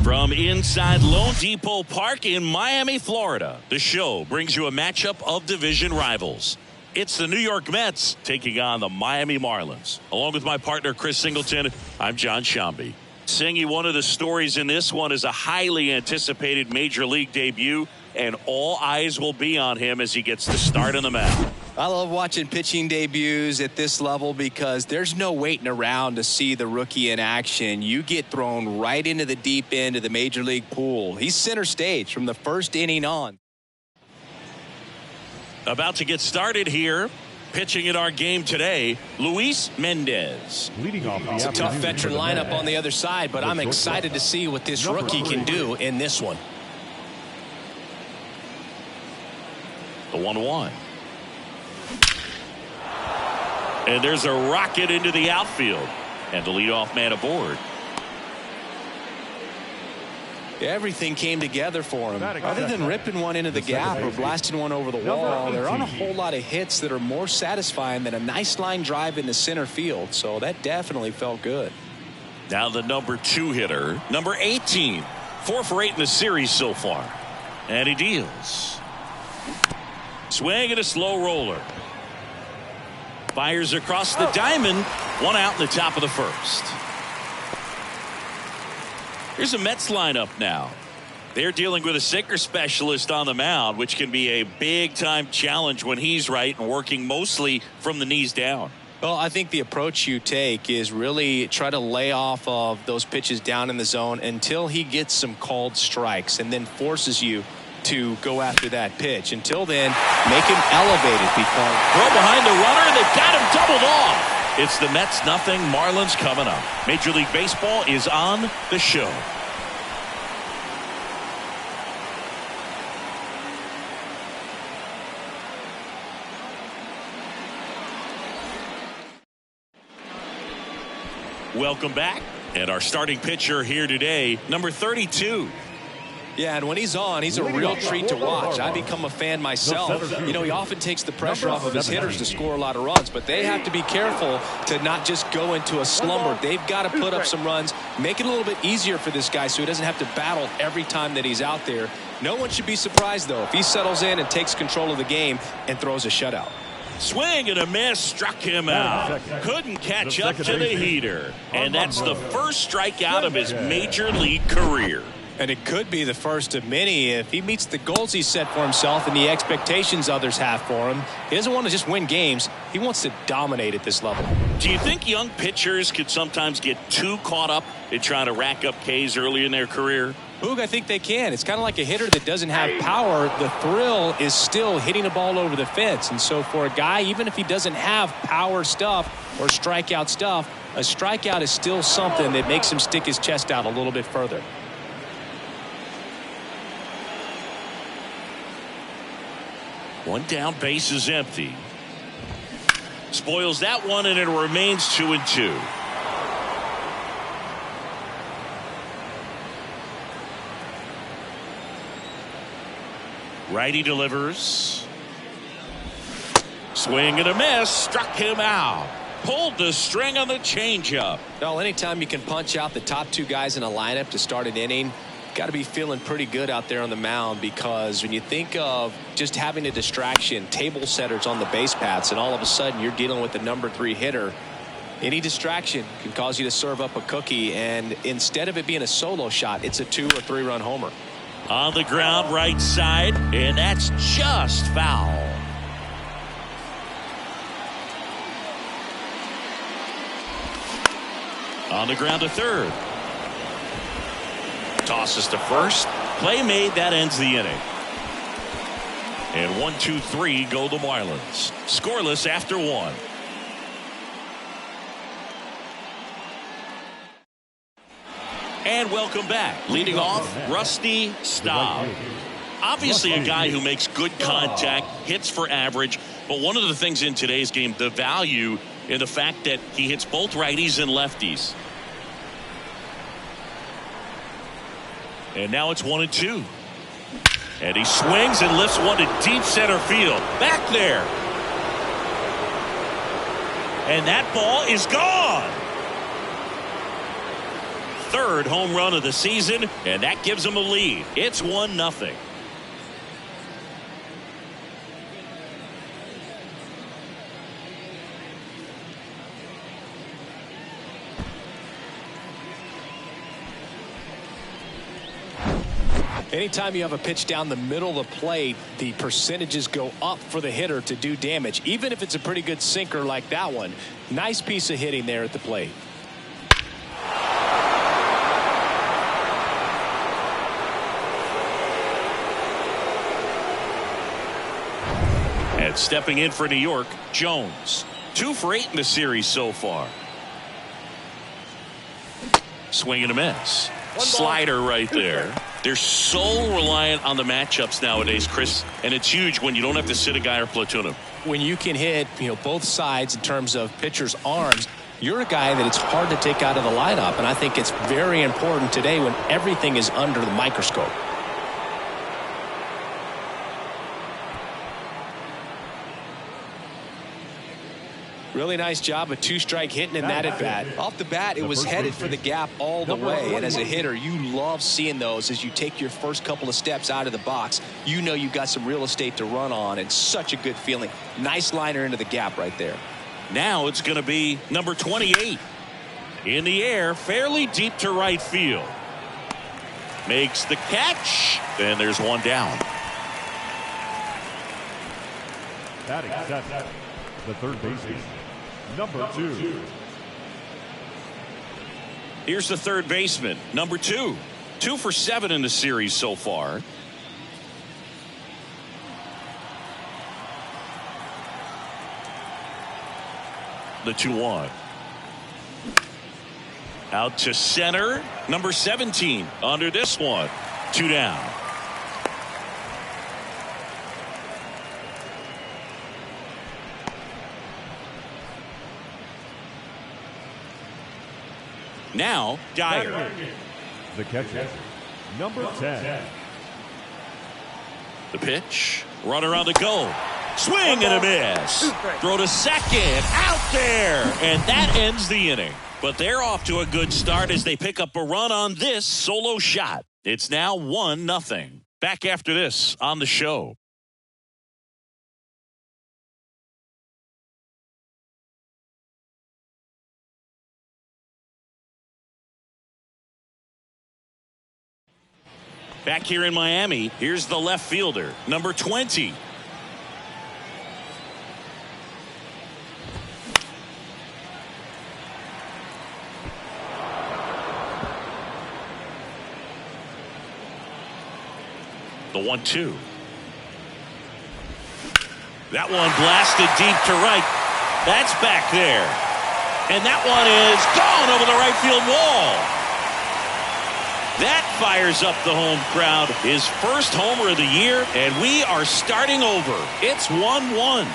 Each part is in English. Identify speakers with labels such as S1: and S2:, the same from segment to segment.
S1: From inside Lone Depot Park in Miami, Florida, the show brings you a matchup of division rivals. It's the New York Mets taking on the Miami Marlins. Along with my partner, Chris Singleton, I'm John Shambi. Singy, one of the stories in this one is a highly anticipated major league debut, and all eyes will be on him as he gets the start on the mound.
S2: I love watching pitching debuts at this level because there's no waiting around to see the rookie in action. You get thrown right into the deep end of the major league pool. He's center stage from the first inning on.
S1: About to get started here. Pitching in our game today, Luis Mendez.
S3: Leading off
S2: It's a tough veteran lineup on the other side, but I'm excited to see what this rookie can do in this one.
S1: The 1-1. And there's a rocket into the outfield. And the leadoff man aboard.
S2: Everything came together for him. Other than ripping one into the gap or blasting one over the wall, there aren't a whole lot of hits that are more satisfying than a nice line drive into center field. So that definitely felt good.
S1: Now the number 2 hitter, number 18. 4 for 8 in the series so far. And he deals. Swing and a slow roller. Fires across the diamond. 1 out in the top of the first. Here's a Mets lineup now. They're dealing with a sinker specialist on the mound, which can be a big-time challenge when he's right and working mostly from the knees down.
S2: Well, I think the approach you take is really try to lay off of those pitches down in the zone until he gets some called strikes and then forces you to go after that pitch. Until then, make him elevated because
S1: throw behind the runner, and they've got him doubled off. It's the Mets nothing, Marlins coming up. Major League Baseball is on the show. Welcome back. And our starting pitcher here today, number 32.
S2: Yeah, and when he's on, he's a real treat to watch. I become a fan myself. You know, he often takes the pressure off of his hitters to score a lot of runs, but they have to be careful to not just go into a slumber. They've got to put up some runs, make it a little bit easier for this guy so he doesn't have to battle every time that he's out there. No one should be surprised, though, if he settles in and takes control of the game and throws a shutout.
S1: Swing and a miss, struck him out. Couldn't catch up to the heater. And that's the first strikeout of his major league career.
S2: And it could be the first of many if he meets the goals he set for himself and the expectations others have for him. He doesn't want to just win games. He wants to dominate at this level.
S1: Do you think young pitchers could sometimes get too caught up in trying to rack up Ks early in their career?
S2: Boog, I think they can. It's kind of like a hitter that doesn't have power. The thrill is still hitting a ball over the fence. And so for a guy, even if he doesn't have power stuff or strikeout stuff, a strikeout is still something that makes him stick his chest out a little bit further.
S1: One down, base is empty. Spoils that one, and it remains 2-2. Righty delivers. Swing and a miss. Struck him out. Pulled the string on the changeup.
S2: Well, anytime you can punch out the top 2 guys in a lineup to start an inning, got to be feeling pretty good out there on the mound, because when you think of just having a distraction, table setters on the base paths, and all of a sudden you're dealing with the number 3 hitter, any distraction can cause you to serve up a cookie, and instead of it being a solo shot, it's a 2 or 3 run homer.
S1: On the ground right side, and that's just foul. On the ground to third. Tosses to first. Play made. That ends the inning. And 1-2-3 go the Marlins. Scoreless after 1. And welcome back. Leading off, Rusty Staub. Obviously a guy who makes good contact, hits for average, but one of the things in today's game, the value in the fact that he hits both righties and lefties. And now it's 1-2. And he swings and lifts one to deep center field. Back there. And that ball is gone. third home run of the season, and that gives them a lead. It's 1-0.
S2: Anytime you have a pitch down the middle of the plate, the percentages go up for the hitter to do damage, even if it's a pretty good sinker like that one. Nice piece of hitting there at the plate.
S1: And stepping in for New York, Jones. 2 for 8 in the series so far. Swing and a miss. Slider right there. They're so reliant on the matchups nowadays, Chris, and it's huge when you don't have to sit a guy or platoon him.
S2: When you can hit, both sides in terms of pitchers' arms, you're a guy that it's hard to take out of the lineup, and I think it's very important today when everything is under the microscope. Really nice job of 2-strike hitting in that at bat. Off the bat, it was headed for the gap all the way. And as a hitter, you love seeing those as you take your first couple of steps out of the box. You know you've got some real estate to run on, and such a good feeling. Nice liner into the gap right there.
S1: Now it's going to be number 28. In the air, fairly deep to right field. Makes the catch. And there's one down.
S3: Batting seventh, the third baseman, number 2.
S1: Here's the third baseman, number 2. 2 for 7 in the series so far. The 2-1. Out to center, number 17 under this one. 2 down. Now, Dyer.
S3: The catcher, number 10.
S1: The pitch. Runner on the go. Swing and a miss. Throw to second. Out there. And that ends the inning. But they're off to a good start as they pick up a run on this solo shot. It's now 1-0. Back after this on the show. Back here in Miami, here's the left fielder, number 20. The 1-2. That one blasted deep to right. That's back there. And that one is gone over the right field wall. That fires up the home crowd. His first homer of the year, and we are starting over. It's 1-1.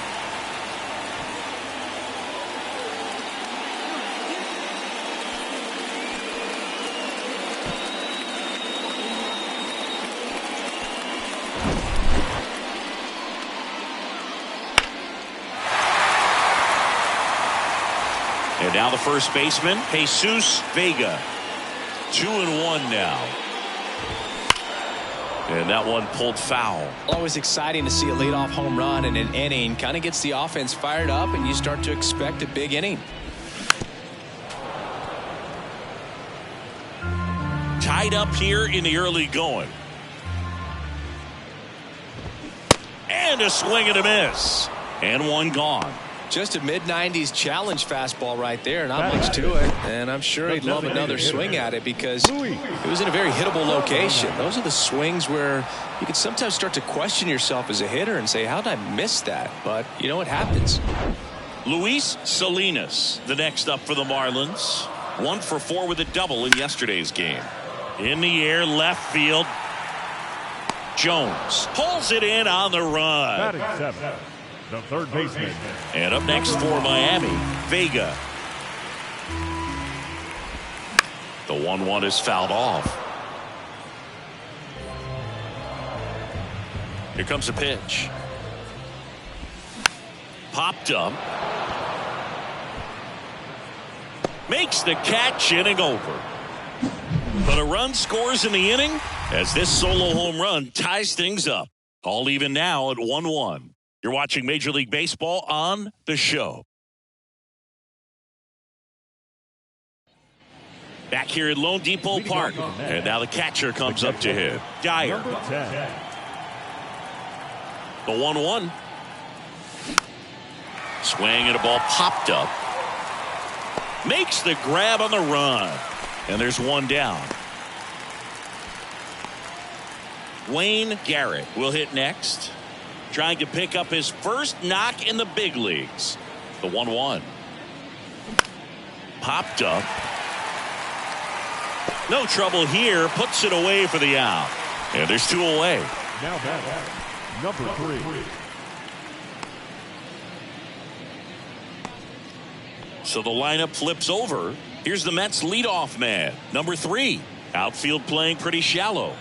S1: And now the first baseman, Jesus Vega. 2-1 now. And that one pulled foul.
S2: Always exciting to see a leadoff home run in an inning. Kind of gets the offense fired up, and you start to expect a big inning.
S1: Tied up here in the early going. And a swing and a miss. And one gone.
S2: Just a mid-90s challenge fastball right there. Not much to it. And I'm sure he'd love another swing at it because it was in a very hittable location. Those are the swings where you can sometimes start to question yourself as a hitter and say, how did I miss that? But you know what happens.
S1: Luis Salinas, the next up for the Marlins. 1 for 4 with a double in yesterday's game. In the air, left field. Jones pulls it in on the run.
S3: Batting seventh, the third baseman.
S1: And up next for Miami, Vega. The 1-1 is fouled off. Here comes a pitch. Popped up. Makes the catch, inning over. But a run scores in the inning as this solo home run ties things up. All even now at 1-1. You're watching Major League Baseball on The Show. Back here at Lone Depot Park. And now the catcher comes up to him. Dyer. The 1-1. Swing and a ball popped up. Makes the grab on the run. And there's one down. Wayne Garrett will hit next. Trying to pick up his first knock in the big leagues. The 1-1. Popped up. No trouble here. Puts it away for the out. And there's two away.
S3: Now batting, number 3.
S1: So the lineup flips over. Here's the Mets leadoff man, number 3. Outfield playing pretty shallow.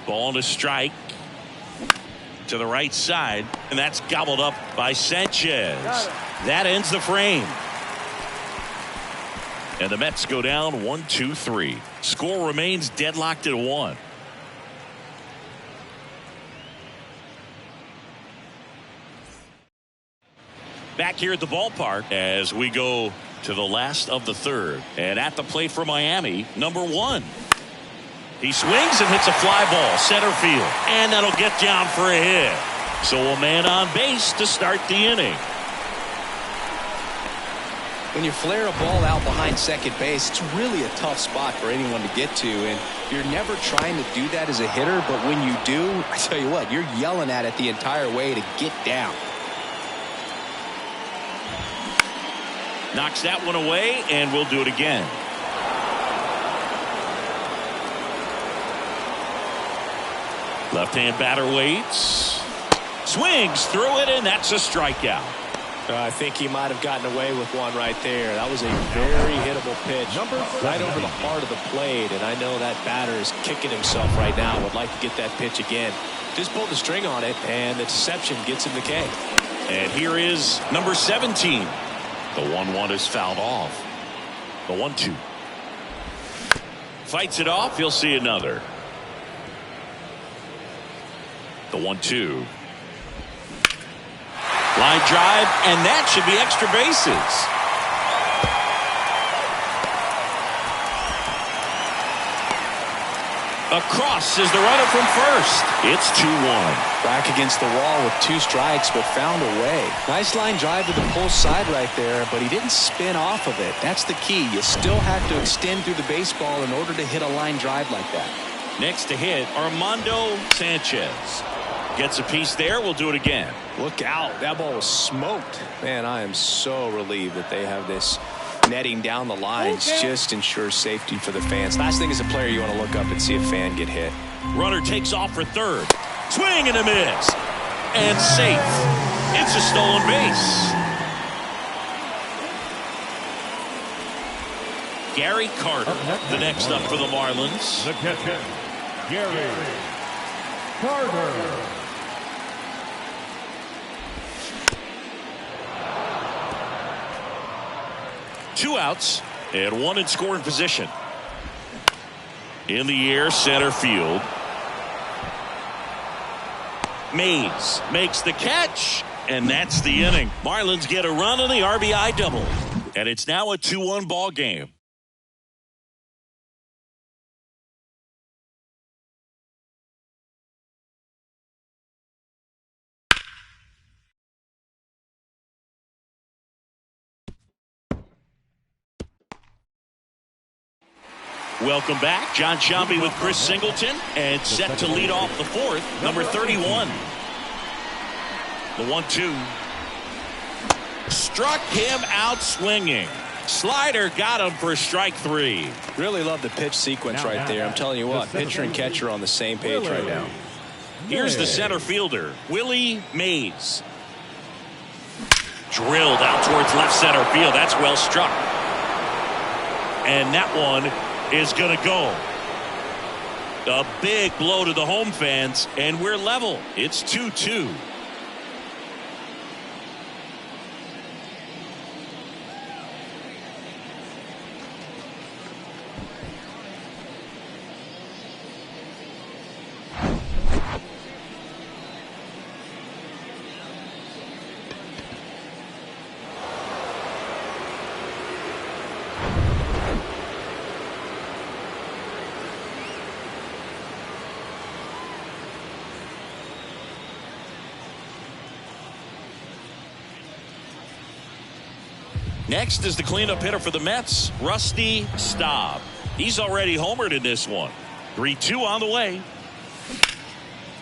S1: Ball to strike to the right side, and that's gobbled up by Sanchez. That ends the frame. And the Mets go down 1-2-3. Score remains deadlocked at 1. Back here at the ballpark as we go to the last of the third. And at the plate for Miami, number 1. He swings and hits a fly ball, center field. And that'll get down for a hit. So a man on base to start the inning.
S2: When you flare a ball out behind second base, it's really a tough spot for anyone to get to. And you're never trying to do that as a hitter. But when you do, I tell you what, you're yelling at it the entire way to get down.
S1: Knocks that one away, and we'll do it again. Left-hand batter waits. Swings through it, and that's a strikeout.
S2: I think he might have gotten away with one right there. That was a very hittable pitch right over the heart of the plate, and I know that batter is kicking himself right now. Would like to get that pitch again. Just pulled the string on it, and the deception gets him the K.
S1: And here is number 17. The 1-1 is fouled off. The 1-2. Fights it off. He'll see another. The 1-2. Line drive, and that should be extra bases. Across is the runner from first. It's 2-1.
S2: Back against the wall with 2 strikes, but found a way. Nice line drive to the pull side right there, but he didn't spin off of it. That's the key. You still have to extend through the baseball in order to hit a line drive like that.
S1: Next to hit, Armando Sanchez. Gets a piece there. We'll do it again.
S2: Look out. That ball was smoked. Man, I am so relieved that they have this netting down the lines. Just ensures safety for the fans. Last thing as a player, you want to look up and see a fan get hit.
S1: Runner takes off for third. Swing and a miss. And safe. It's a stolen base. Gary Carter, the next up for the Marlins.
S3: The catcher, Gary Carter.
S1: Two outs and one in scoring position. In the air, center field. Mays makes the catch, and that's the inning. Marlins get a run on the RBI double, and it's now a 2-1 ball game. Welcome back. John Sciambi with Chris Singleton, and set to lead off the fourth, number 31. The 1-2. Struck him out swinging. Slider got him for strike 3.
S2: Really love the pitch sequence right there. I'm telling you what, pitcher and catcher on the same page right now.
S1: Here's the center fielder, Willie Mays. Drilled out towards left center field. That's well struck. And that one is going to go. A big blow to the home fans, and we're level. It's 2-2. Next is the cleanup hitter for the Mets, Rusty Staub. He's already homered in this one. 3-2 on the way.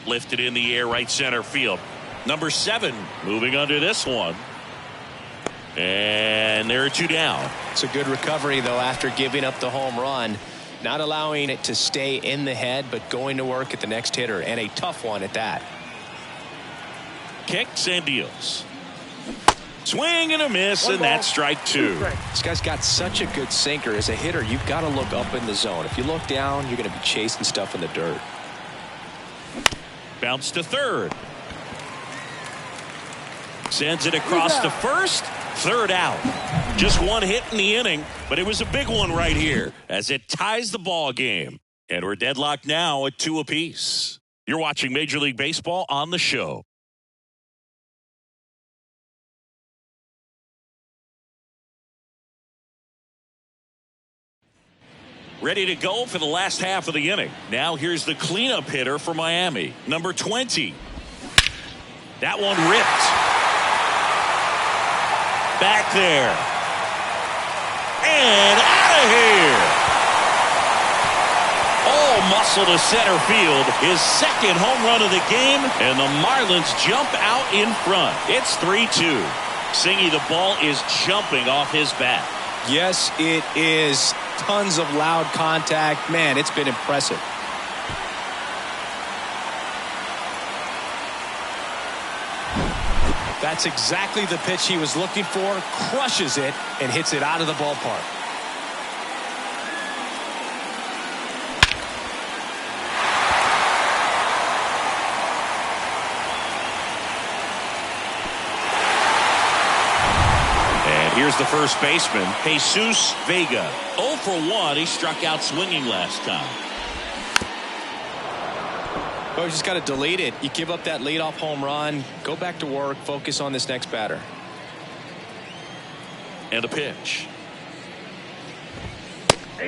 S1: Lifted in the air, right center field. Number 7 moving under this one. And there are 2 down.
S2: It's a good recovery, though, after giving up the home run. Not allowing it to stay in the head, but going to work at the next hitter, and a tough one at that.
S1: Kicks and deals. Swing and a miss, and that's strike 2.
S2: This guy's got such a good sinker. As a hitter, you've got to look up in the zone. If you look down, you're going to be chasing stuff in the dirt.
S1: Bounce to third. Sends it across to first. Third out. Just one hit in the inning, but it was a big one right here as it ties the ball game. And we're deadlocked now at 2 apiece. You're watching Major League Baseball on the show. Ready to go for the last half of the inning. Now here's the cleanup hitter for Miami, number 20. That one ripped. Back there. And out of here. All muscle to center field. His second home run of the game. And the Marlins jump out in front. It's 3-2. Singy, the ball is jumping off his bat.
S2: Yes, it is. Tons of loud contact. Man, it's been impressive. That's exactly the pitch he was looking for. Crushes it and hits it out of the ballpark.
S1: Here's the first baseman, Jesus Vega. 0 for 1. He struck out swinging last time.
S2: Well, you just got to delete it. You give up that leadoff home run. Go back to work. Focus on this next batter.
S1: And a pitch.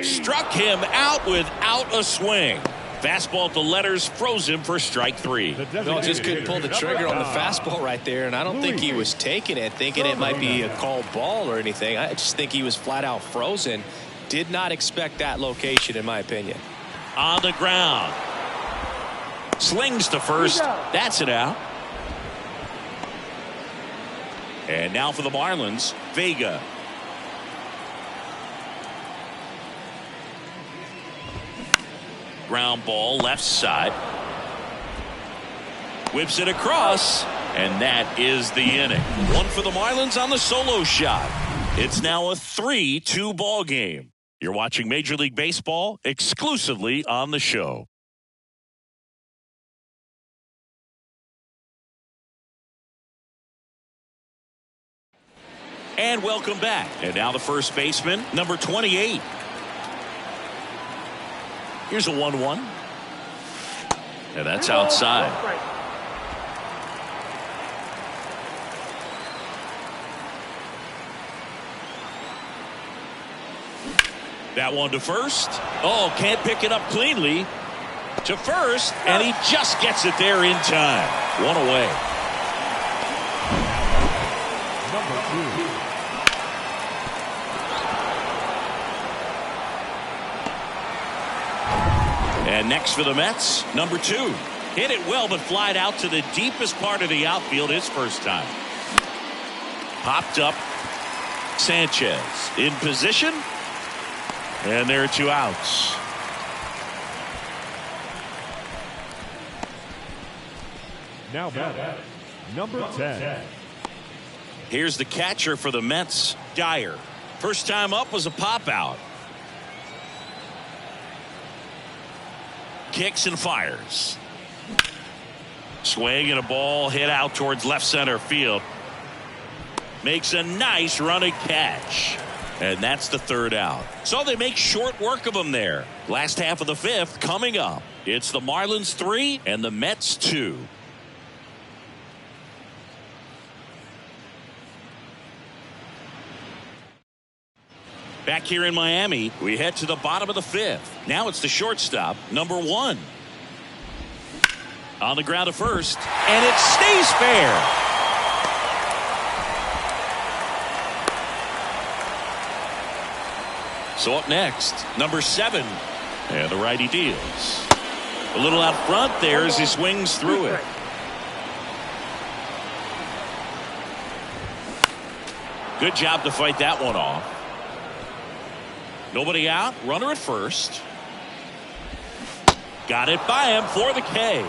S1: Struck him out without a swing. Fastball to letters, froze him for strike 3.
S2: No, just couldn't pull the trigger on the fastball right there, and I don't think he was taking it, thinking it might be a called ball or anything. I just think he was flat out frozen. Did not expect that location, in my opinion.
S1: On the ground. Slings to first. That's it out. And now for the Marlins, Vega. Ground ball left side. Whips it across, and that is the inning. 1 for the Marlins on the solo shot. It's now a 3-2 ball game. You're watching Major League Baseball exclusively on the show. And welcome back. And now the first baseman, number 28. Here's a 1-1. And that's outside. That one to first. Oh, can't pick it up cleanly. To first, and he just gets it there in time. 1 away.
S3: Number 2.
S1: And next for the Mets, number 2. Hit it well, but flied out to the deepest part of the outfield his first time. Popped up. Sanchez in position. And there are 2 outs.
S3: Now batting, number 10.
S1: Here's the catcher for the Mets, Dyer. First time up was a pop out. Kicks and fires. Swing and a ball hit out towards left center field. Makes a nice running catch. And that's the 3rd out. So they make short work of him there. Last half of the 5th coming up. It's the Marlins 3 and the Mets 2. Back here in Miami, we head to the bottom of the 5th. Now it's the shortstop, number 1. On the ground to first, and it stays fair. So up next, number 7. And the righty deals. A little out front there as he swings through it. Good job to fight that one off. Nobody out. Runner at first. Got it by him for the K.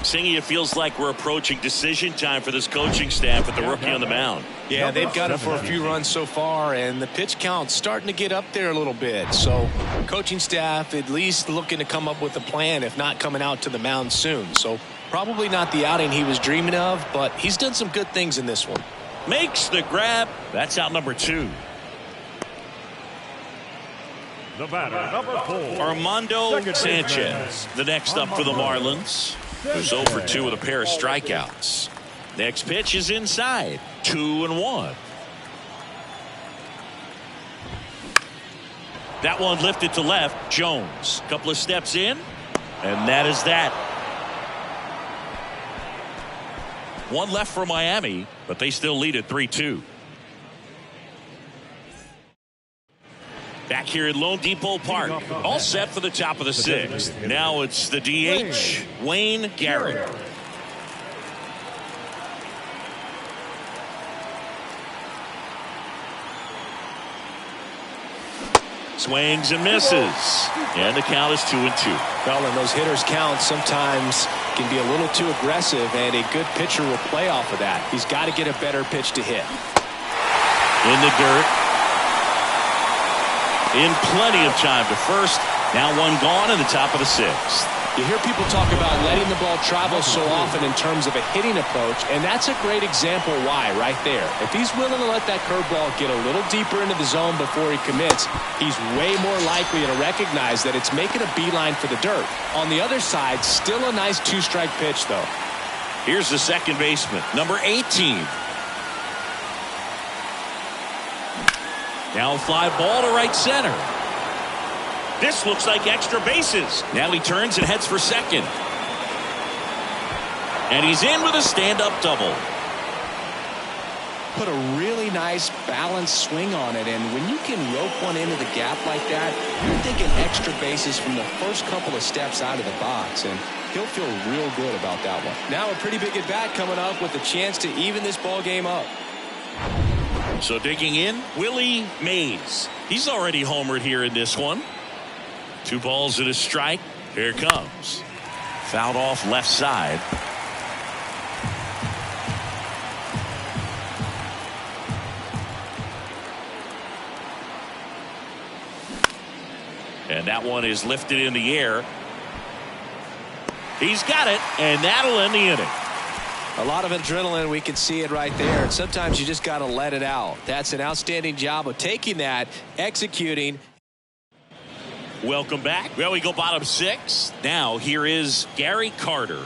S1: Singy, it feels like we're approaching decision time for this coaching staff with the rookie on the mound.
S2: Yeah, they've got it for a few runs so far, and the pitch count's starting to get up there a little bit. So coaching staff at least looking to come up with a plan, if not coming out to the mound soon. So probably not the outing he was dreaming of, but he's done some good things in this one.
S1: Makes the grab. That's out number 2.
S3: The batter, number 4.
S1: Armando Sanchez, the next up for the Marlins, who's 0 for 2 with a pair of strikeouts. Next pitch is inside. 2-1. That one lifted to left. Jones, a couple of steps in, and that is that. One left for Miami, but they still lead at 3-2. Back here at Lone Depot Park, all set for the top of the 6th. Now it's the DH, Wayne Garrett. Swings and misses, and the count is 2-2.
S2: Well, and those hitters' counts sometimes can be a little too aggressive, and a good pitcher will play off of that. He's got to get a better pitch to hit.
S1: In the dirt. In plenty of time to first. Now one gone in the top of the 6th.
S2: You hear people talk about letting the ball travel so often in terms of a hitting approach, and that's a great example why right there. If he's willing to let that curveball get a little deeper into the zone before he commits, he's way more likely to recognize that it's making a beeline for the dirt. On the other side, still a nice 2-strike pitch, though.
S1: Here's the second baseman, number 18. Now a fly ball to right center. This looks like extra bases. Now he turns and heads for second. And he's in with a stand-up double.
S2: Put a really nice balanced swing on it, and when you can rope one into the gap like that, you're thinking extra bases from the first couple of steps out of the box, and he'll feel real good about that one. Now a pretty big at-bat coming up with a chance to even this ball game up.
S1: So digging in, Willie Mays. He's already homered here in this one. 2 balls and a strike. Here it comes. Fouled off left side. And that one is lifted in the air. He's got it, and that'll end the inning.
S2: A lot of adrenaline, we can see it right there. And sometimes you just got to let it out. That's an outstanding job of taking that, executing.
S1: Welcome back. Well, we go bottom 6. Now here is Gary Carter.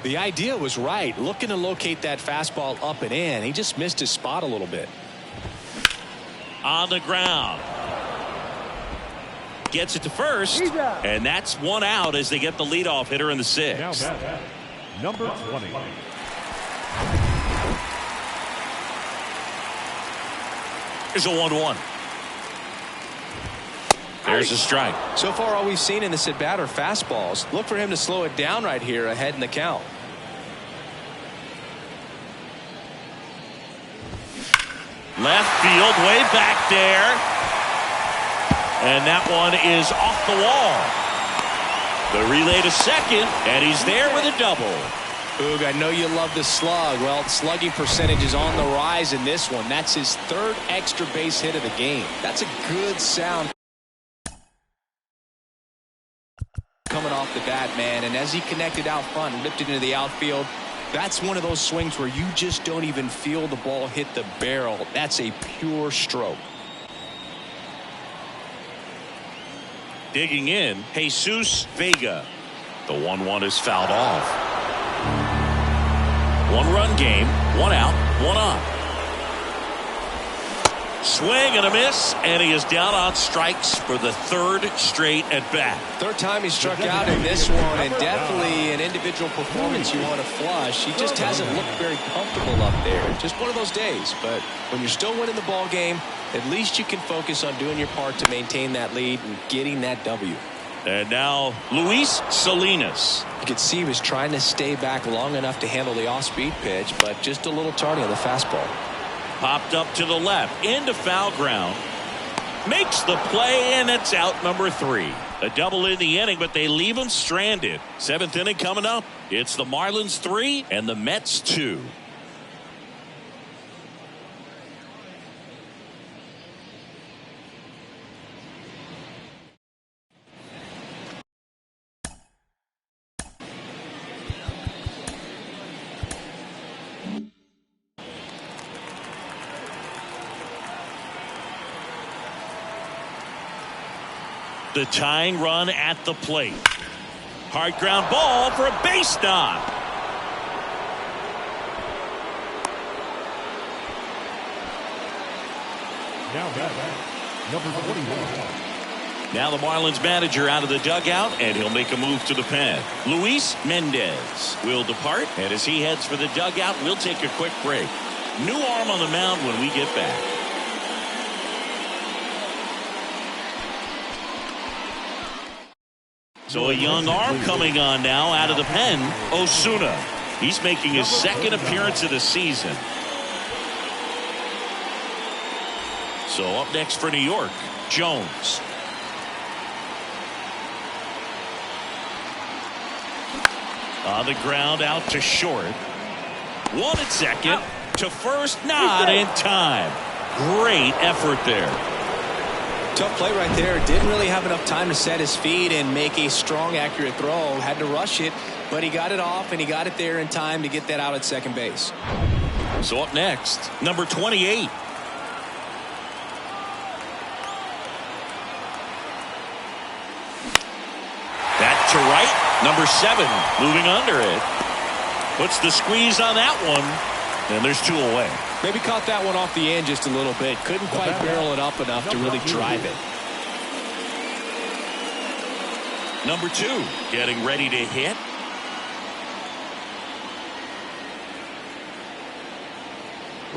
S2: The idea was right, looking to locate that fastball up and in. He just missed his spot a little bit.
S1: On the ground. Gets it to first, and that's one out as they get the leadoff hitter in the 6th.
S3: Now number 20.
S1: Here's a 1-1. There's a strike.
S2: So far, all we've seen in this at-bat are fastballs. Look for him to slow it down right here ahead in the count.
S1: Left field, way back there. And that one is off the wall. The relay to second, and he's there with a double.
S2: Boog, I know you love the slug. Well, slugging percentage is on the rise in this one. That's his 3rd extra base hit of the game. That's a good sound coming off the bat, man. And as he connected out front and ripped it into the outfield, that's one of those swings where you just don't even feel the ball hit the barrel. That's a pure stroke.
S1: Digging in, Jesus Vega. The 1-1 is fouled off. 1-run game, 1 out, 1 on. Swing and a miss, and he is down on strikes for the third straight at bat.
S2: Third time he struck out in this one, and definitely an individual performance you want to flush. He just hasn't looked very comfortable up there. Just one of those days. But when you're still winning the ball game, at least you can focus on doing your part to maintain that lead and getting that W.
S1: And now Luis Salinas.
S2: You could see he was trying to stay back long enough to handle the off-speed pitch, but just a little tardy on the fastball.
S1: Popped up to the left into foul ground. Makes the play, and it's out number 3. A double in the inning, but they leave him stranded. 7th inning coming up. It's the Marlins 3 and the Mets 2. The tying run at the plate. Hard ground ball for a base knock.
S3: Now batting, number 21.
S1: Now the Marlins manager out of the dugout, and he'll make a move to the pen. Luis Mendez will depart, and as he heads for the dugout, we'll take a quick break. New arm on the mound when we get back. So a young arm coming on now out of the pen, Osuna. He's making his second appearance of the season. So up next for New York, Jones. On the ground out to short. One at second to first, not in time. Great effort there.
S2: Tough play right there. Didn't really have enough time to set his feet and make a strong, accurate throw. Had to rush it, but he got it off, and he got it there in time to get that out at second base.
S1: So up next, number 28. Back to right, number 7, moving under it. Puts the squeeze on that one, and there's 2 away.
S2: Maybe caught that one off the end just a little bit. Couldn't quite barrel it up enough to really drive it.
S1: Number 2 getting ready to hit.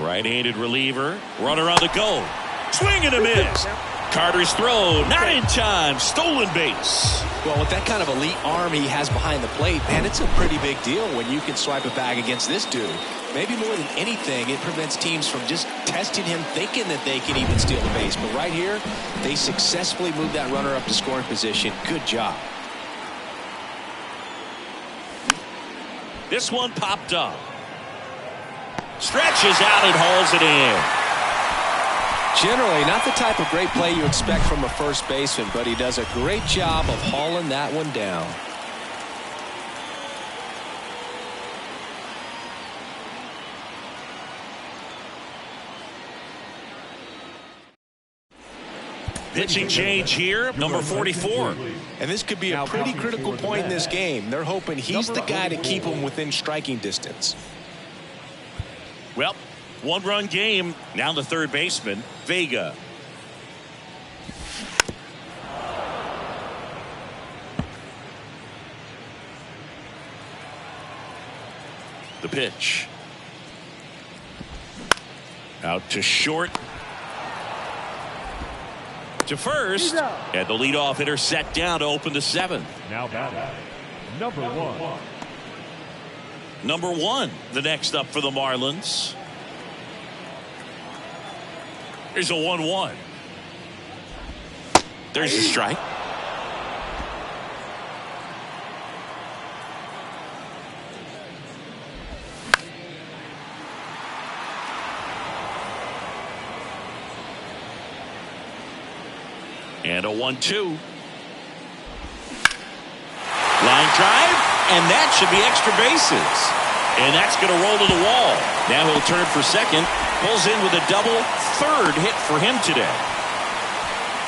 S1: Right-handed reliever. Runner on the go. Swing and a miss. Carter's throw not in time. Stolen base.
S2: Well, with that kind of elite arm he has behind the plate, man, it's a pretty big deal when you can swipe it back against this dude. Maybe more than anything, it prevents teams from just testing him, thinking that they can even steal the base. But right here, they successfully moved that runner up to scoring position. Good job.
S1: This one popped up. Stretches out and hauls it in.
S2: Generally, not the type of great play you expect from a first baseman, but he does a great job of hauling that one down.
S1: Pitching change here, number 44.
S2: And this could be a pretty critical point in this game. They're hoping he's the guy to keep them within striking distance.
S1: Well, 1-run game. Now the third baseman, Vega. The pitch. Out to short. To first. And the leadoff hitter set down to open the 7th.
S3: Now batting, number 1.
S1: Number 1, the next up for the Marlins. There's a 1-1. There's a strike. And a 1-2. Line drive, and that should be extra bases. And that's going to roll to the wall. Now he'll turn for second. Pulls in with a double. Third hit for him today.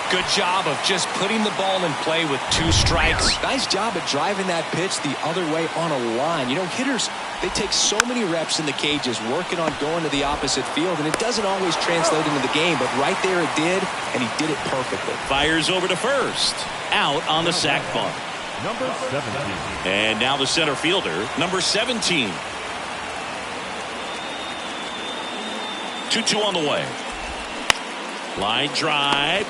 S2: Good job of just putting the ball in play with 2 strikes. Nice job of driving that pitch the other way on a line. You know, hitters, they take so many reps in the cages working on going to the opposite field, and it doesn't always translate into the game, but right there it did, and he did it perfectly.
S1: Fires over to first. Out on the sac bunt.
S3: Number 17.
S1: And now the center fielder, number 17. 2-2 on the way. Line drive.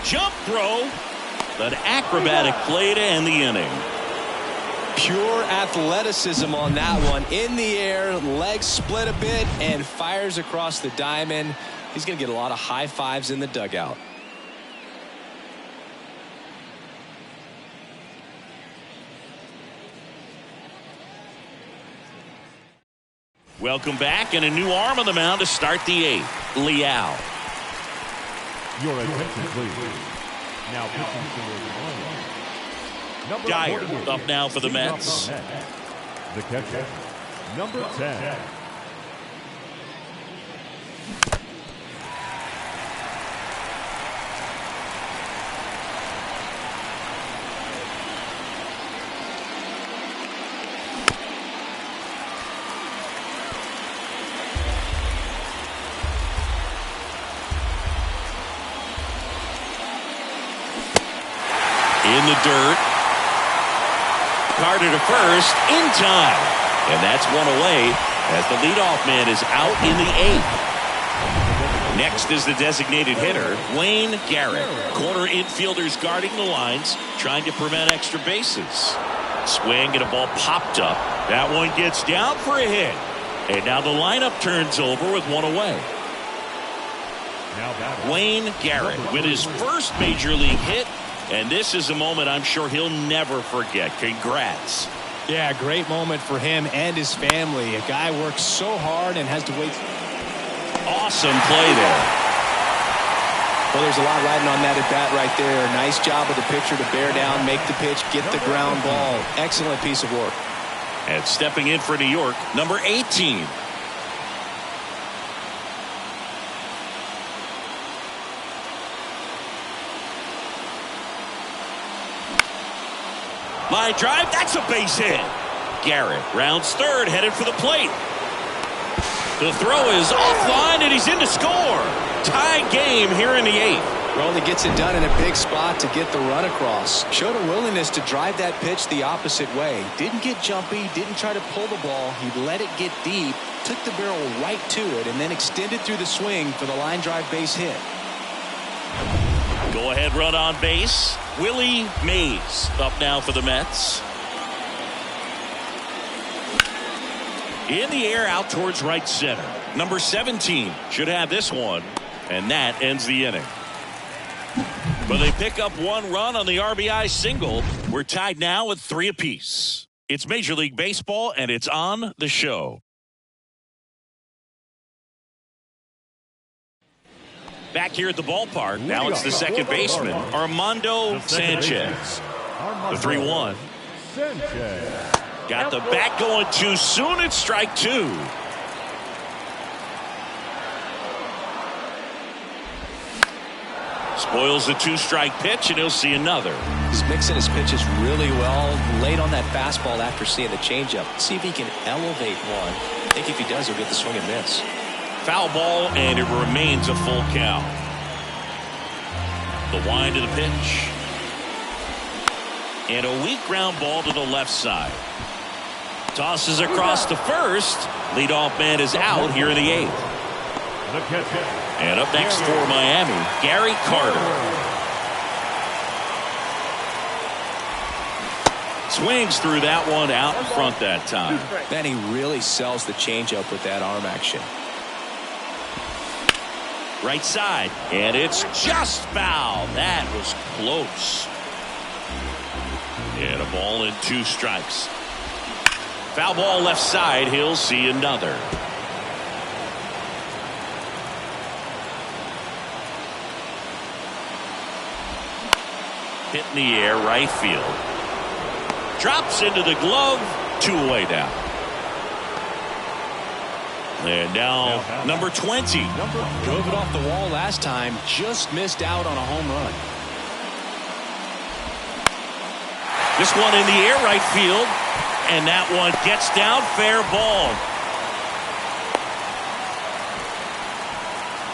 S1: Jump throw. An acrobatic play to end the inning.
S2: Pure athleticism on that one. In the air, legs split a bit, and fires across the diamond. He's going to get a lot of high fives in the dugout.
S1: Welcome back, and a new arm on the mound to start the 8th. Liao.
S3: Your attention, please. Now pitching to
S1: Dyer up now for the Mets.
S3: The catcher, number 10.
S1: In the dirt. Carter to first in time. And that's one away as the leadoff man is out in the 8th. Next is the designated hitter, Wayne Garrett. Corner infielders guarding the lines, trying to prevent extra bases. Swing and a ball popped up. That one gets down for a hit. And now the lineup turns over with one away. Wayne Garrett with his first major league hit. And this is a moment I'm sure he'll never forget. Congrats.
S2: Yeah, great moment for him and his family. A guy works so hard and has to wait.
S1: Awesome play there.
S2: Well, there's a lot riding on that at bat right there. Nice job of the pitcher to bear down, make the pitch, get the ground ball. Excellent piece of work.
S1: And stepping in for New York, number 18. Line drive, that's a base hit. Garrett rounds third, headed for the plate. The throw is offline, and he's in to score. Tie game here in the 8th.
S2: Well, he gets it done in a big spot to get the run across. Showed a willingness to drive that pitch the opposite way. Didn't get jumpy, didn't try to pull the ball. He let it get deep, took the barrel right to it, and then extended through the swing for the line drive base hit.
S1: Go ahead run on base. Willie Mays up now for the Mets. In the air out towards right center. Number 17 should have this one. And that ends the inning. But they pick up one run on the RBI single. We're tied now with 3 apiece. It's Major League Baseball, and it's on the show. Back here at the ballpark, now it's the second baseman, Armando Sanchez. The 3-1. Got the bat going too soon. It's strike 2. Spoils the 2-strike pitch, and he'll see another.
S2: He's mixing his pitches really well. Late on that fastball after seeing the changeup. See if he can elevate one. I think if he does, he'll get the swing and miss.
S1: Foul ball, and it remains a full count. The wind of the pitch. And a weak ground ball to the left side. Tosses across to first. Leadoff man is out here in the 8th. And up next for Miami, Gary Carter. Swings through that one out in front that time.
S2: Then he really sells the changeup with that arm action.
S1: Right side, and it's just foul. That was close. And a ball and 2 strikes. Foul ball left side. He'll see another. Hit in the air, right field. Drops into the glove, 2 away down. And now number 20.
S2: Drove it off the wall last time. Just missed out on a home run.
S1: This one in the air right field. And that one gets down. Fair ball.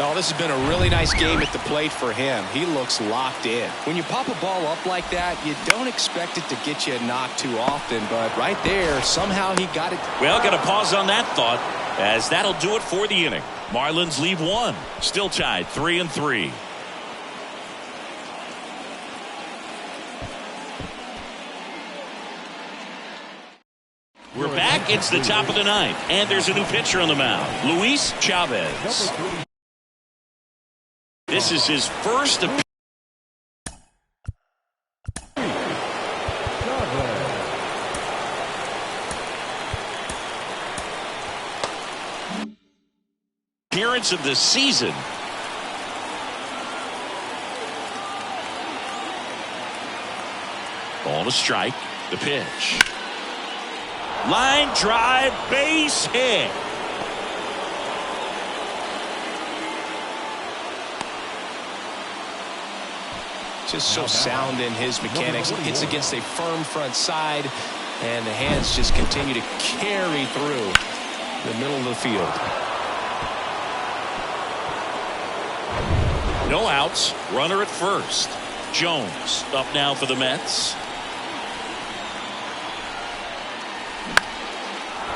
S2: Oh, this has been a really nice game at the plate for him. He looks locked in. When you pop a ball up like that, you don't expect it to get you a knock too often. But right there, somehow he got it.
S1: Well, got to pause on that thought, as that'll do it for the inning. Marlins leave one. Still tied 3-3. We're back. It's the top of the ninth. And there's a new pitcher on the mound. Luis Chavez. This is his first appearance. Of the season. Ball to strike. The pitch. Line drive, base hit.
S2: Just so sound in his mechanics. Hits against a firm front side, and the hands just continue to carry through the middle of the field.
S1: No outs. Runner at first. Jones up now for the Mets.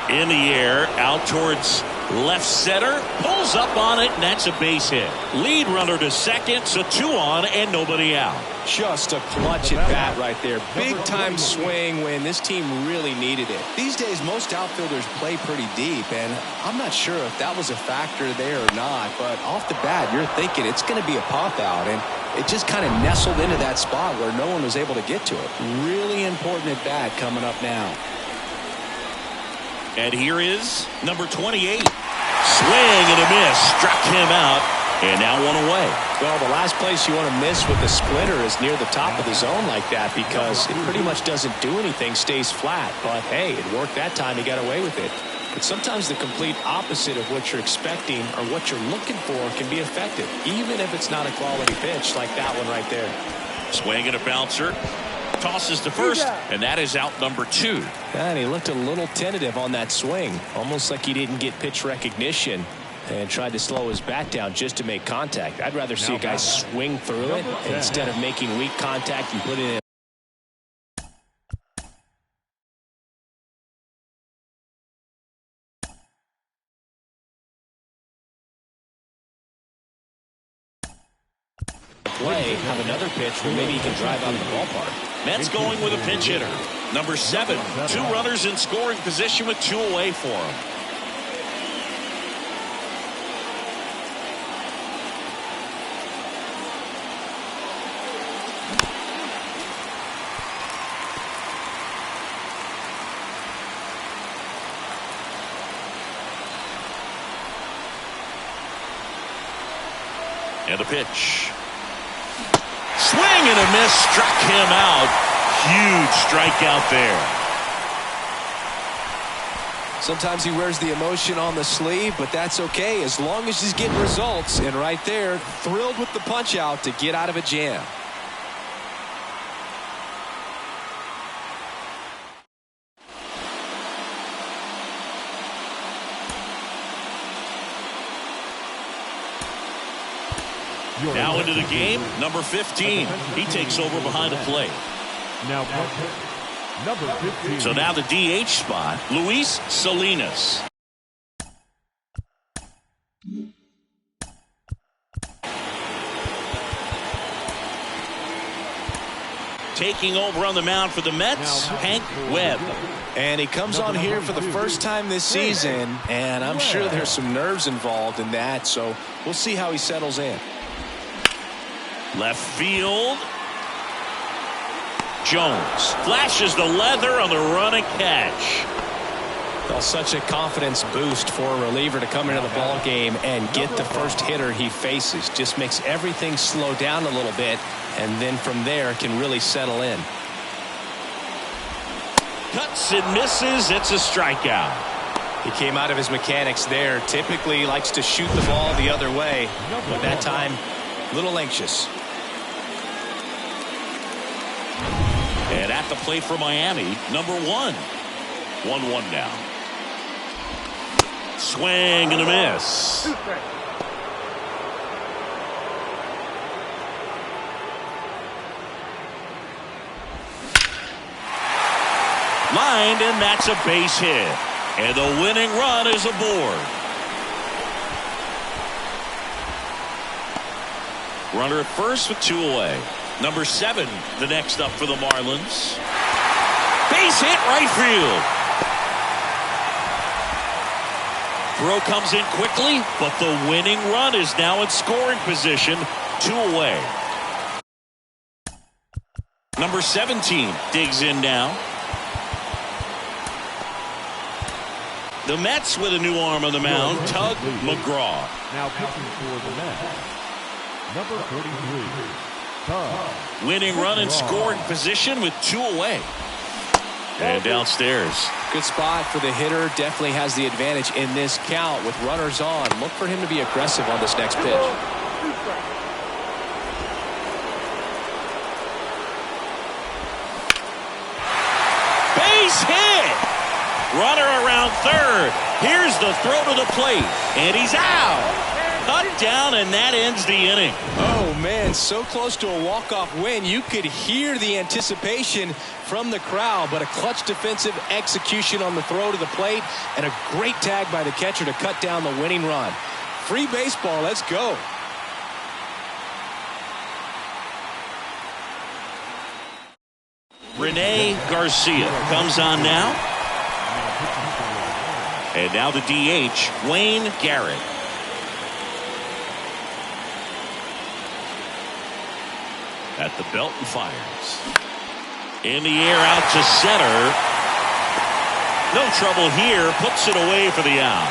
S1: In the air, out towards left center. Pulls up on it, and that's a base hit. Lead runner to second, so 2 on and nobody out.
S2: Just a clutch at bat right there. Big time swing when this team really needed it. These days, most outfielders play pretty deep, and I'm not sure if that was a factor there or not, but off the bat, you're thinking it's going to be a pop out, and it just kind of nestled into that spot where no one was able to get to it. Really important at bat coming up now.
S1: And here is number 28. Swing and a miss. Struck him out. And now 1 away.
S2: Well, the last place you want to miss with a splitter is near the top of the zone like that, because it pretty much doesn't do anything, stays flat. But, hey, it worked that time. He got away with it. But sometimes the complete opposite of what you're expecting or what you're looking for can be effective, even if it's not a quality pitch like that one right there.
S1: Swing and a bouncer. Tosses to first, and that is out number 2.
S2: And he looked a little tentative on that swing, almost like he didn't get pitch recognition and tried to slow his bat down just to make contact. I'd rather see a guy swing through it instead of making weak contact and putting it in. Play, have another pitch where maybe he can drive out of the ballpark.
S1: Mets going with a pinch hitter. Number 7. 2 runners in scoring position with 2 away for him. And a pitch. Swing and a miss. Struck him out. Huge strikeout there.
S2: Sometimes he wears the emotion on the sleeve, but that's okay as long as he's getting results. And right there, thrilled with the punch out to get out of a jam.
S1: Now into the game, number 15. He takes over behind the plate.
S3: Now, number 15.
S1: So now the DH spot, Luis Salinas. Taking over on the mound for the Mets, Hank Webb.
S2: And he comes on here for the first time this season, and I'm sure there's some nerves involved in that, so we'll see how he settles in.
S1: Left field. Jones flashes the leather on the run and catch.
S2: Well, such a confidence boost for a reliever to come into the ball game and get the first hitter he faces. Just makes everything slow down a little bit, and then from there can really settle in.
S1: Cuts and misses. It's a strikeout.
S2: He came out of his mechanics there. Typically likes to shoot the ball the other way, but that time a little anxious.
S1: And at the plate for Miami, number 1. 1-1 now. Swing and a miss. Lined, and that's a base hit. And the winning run is aboard. Runner at first with 2 away. Number 7, the next up for the Marlins. Base hit right field. Throw comes in quickly, but the winning run is now in scoring position. 2 away. Number 17 digs in now. The Mets with a new arm on the mound, Tug McGraw.
S3: Now pitching for the Mets, number 43, Tug.
S1: Winning run in scoring position with 2 away. And downstairs.
S2: Good spot for the hitter. Definitely has the advantage in this count with runners on. Look for him to be aggressive on this next pitch.
S1: Base hit! Runner around third. Here's the throw to the plate. And he's out. Cut down, and that ends the inning.
S2: Oh, man, so close to a walk-off win. You could hear the anticipation from the crowd, but a clutch defensive execution on the throw to the plate and a great tag by the catcher to cut down the winning run. Free baseball. Let's go.
S1: Rene Garcia comes on now. And now the DH, Wayne Garrett. At the belt and fires. In the air out to center. No trouble here. Puts it away for the out.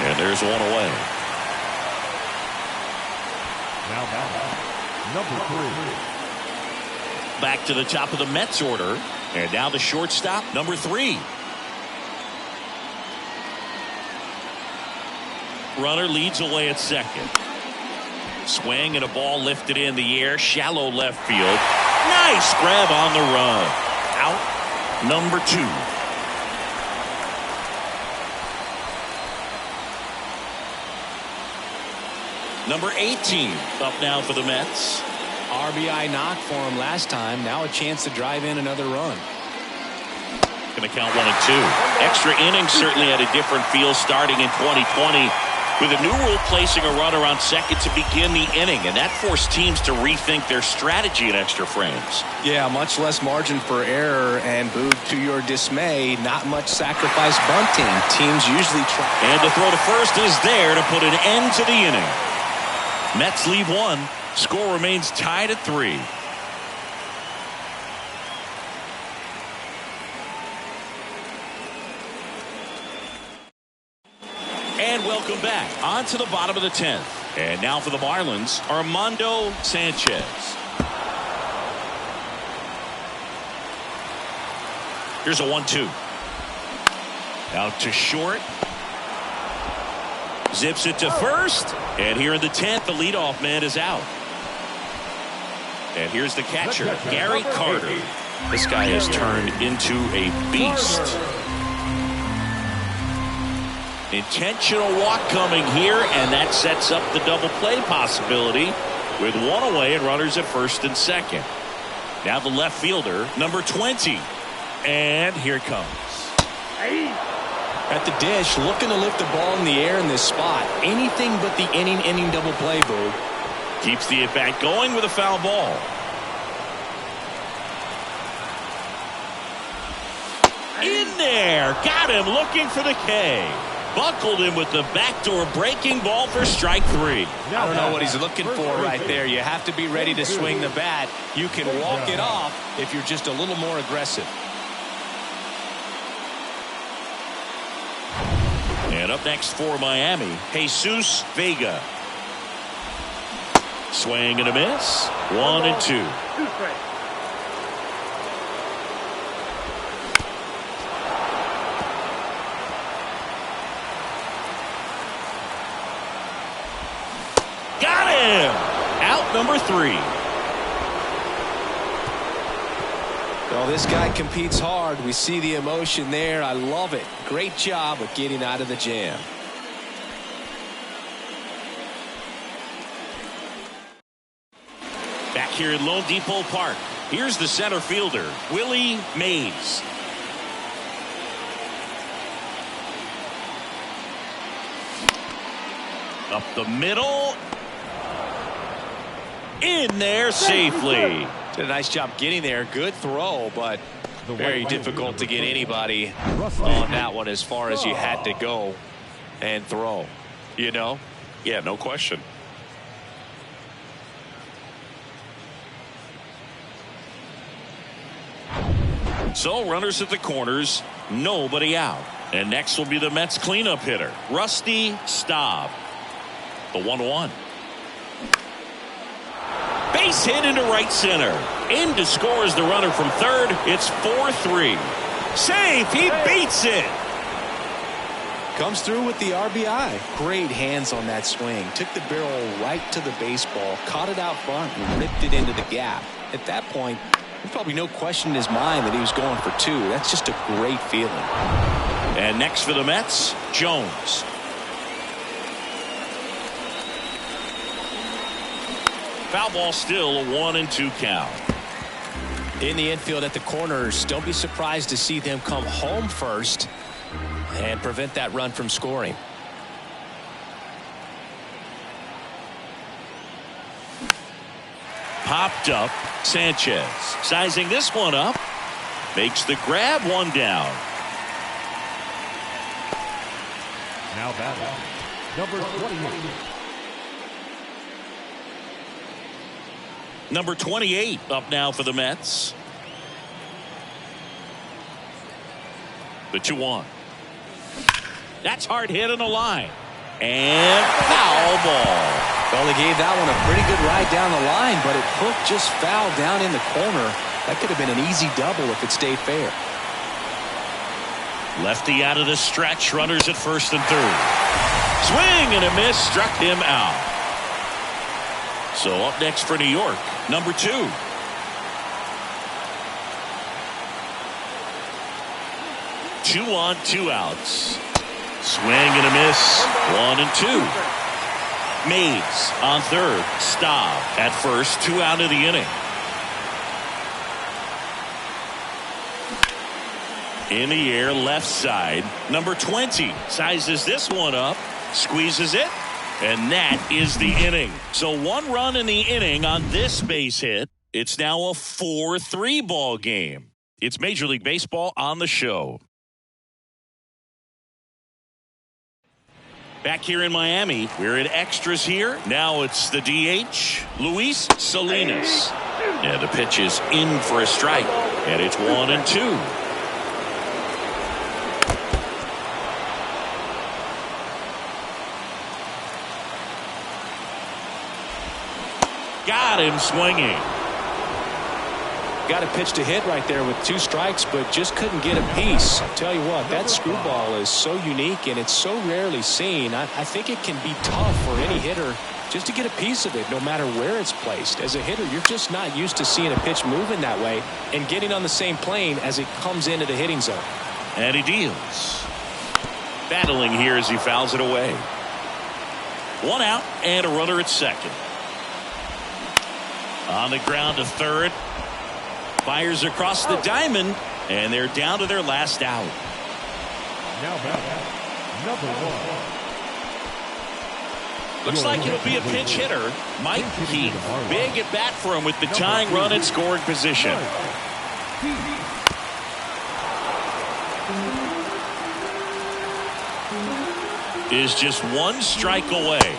S1: And there's 1 away.
S3: Now number 3.
S1: Back to the top of the Mets order. And now the shortstop, number 3. Runner leads away at second. Swing and a ball lifted in the air. Shallow left field. Nice grab on the run. Out number 2. Number 18 up now for the Mets.
S2: RBI knock for him last time. Now a chance to drive in another run.
S1: Going to count 1 and 2. Extra innings certainly had a different feel starting in 2020. With a new rule placing a runner on second to begin the inning, and that forced teams to rethink their strategy in extra frames.
S2: Yeah, much less margin for error, and Boog, to your dismay, not much sacrifice bunting. Teams usually try.
S1: And the throw to first is there to put an end to the inning. Mets leave 1. Score remains tied at 3. And welcome back on to the bottom of the 10th. And now for the Marlins, Armando Sanchez. Here's a 1-2. Out to short. Zips it to first. And here in the 10th, the leadoff man is out. And here's the catcher, Gary Carter. This guy has turned into a beast. Intentional walk coming here, and that sets up the double play possibility with 1 away and runners at first and second. Now the left fielder, number 20. And here it comes.
S2: At the dish, looking to lift the ball in the air in this spot. Anything but the inning double play, Boog.
S1: Keeps the at-bat going with a foul ball. In there. Got him looking for the K. Buckled him with the backdoor breaking ball for strike 3.
S2: I don't know what he's looking for right there. You have to be ready to swing the bat. You can walk it off if you're just a little more aggressive.
S1: And up next for Miami, Jesus Vega. Swing and a miss. 1 and 2. Jam! Out number 3.
S2: Well, this guy competes hard. We see the emotion there. I love it. Great job of getting out of the jam.
S1: Back here at Lone Depot Park, here's the center fielder, Willie Mays. Up the middle. In there safely.
S2: Did a nice job getting there. Good throw, but very difficult to get anybody on that one as far as you had to go and throw. You know?
S1: Yeah, no question. So runners at the corners, nobody out. And next will be the Mets cleanup hitter, Rusty Staub. The 1-1. Base hit into right center. In to score is the runner from third. It's 4-3. Safe. He beats it.
S2: Comes through with the RBI. Great hands on that swing. Took the barrel right to the baseball. Caught it out front and ripped it into the gap. At that point, there's probably no question in his mind that he was going for 2. That's just a great feeling.
S1: And next for the Mets, Jones. Foul ball, still a 1-2 count.
S2: In the infield at the corners, don't be surprised to see them come home first and prevent that run from scoring.
S1: Popped up. Sanchez sizing this one up. Makes the grab. 1 down.
S3: Now batting, number 28.
S1: Number 28 up now for the Mets. The 2-1. That's hard hit on the line. And foul ball.
S2: Well, they gave that one a pretty good ride down the line, but it hooked just foul down in the corner. That could have been an easy double if it stayed fair.
S1: Lefty out of the stretch. Runners at first and third. Swing and a miss. Struck him out. So up next for New York, number 2. Two on, 2 outs. Swing and a miss. 1-2. Mays on third. Staub at first. 2 out of the inning. In the air, left side. Number 20 sizes this one up. Squeezes it. And that is the inning. So 1 run in the inning on this base hit. It's now a 4-3 ball game. It's Major League Baseball on the show. Back here in Miami, we're in extras here. Now it's the DH, Luis Salinas. Yeah, the pitch is in for a strike. And it's 1-2. Got him swinging.
S2: Got a pitch to hit right there with 2 strikes, but just couldn't get a piece. I'll tell you what, that screwball is so unique and it's so rarely seen. I think it can be tough for any hitter just to get a piece of it, no matter where it's placed. As a hitter, you're just not used to seeing a pitch moving that way and getting on the same plane as it comes into the hitting zone.
S1: And he deals. Battling here as he fouls it away. 1 out and a runner at second. On the ground to third. Fires across the diamond, and they're down to their last out.
S3: Now batting, number 1.
S1: Looks like it'll be a pinch hitter. Mike Keith. Big at bat for him with the tying run at scoring position. Is just 1 strike away.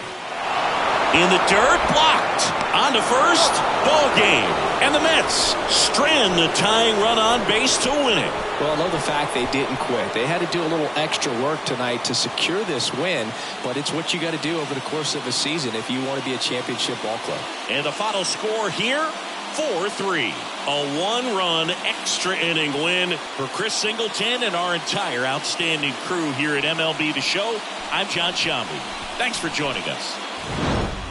S1: In the dirt, blocked. On to first, ball game. And the Mets strand the tying run on base to win it.
S2: Well, I love the fact they didn't quit. They had to do a little extra work tonight to secure this win, but it's what you got to do over the course of a season if you want to be a championship ball club.
S1: And the final score here, 4-3. A 1-run extra inning win for Chris Singleton and our entire outstanding crew here at MLB The Show. I'm John Shambi. Thanks for joining us.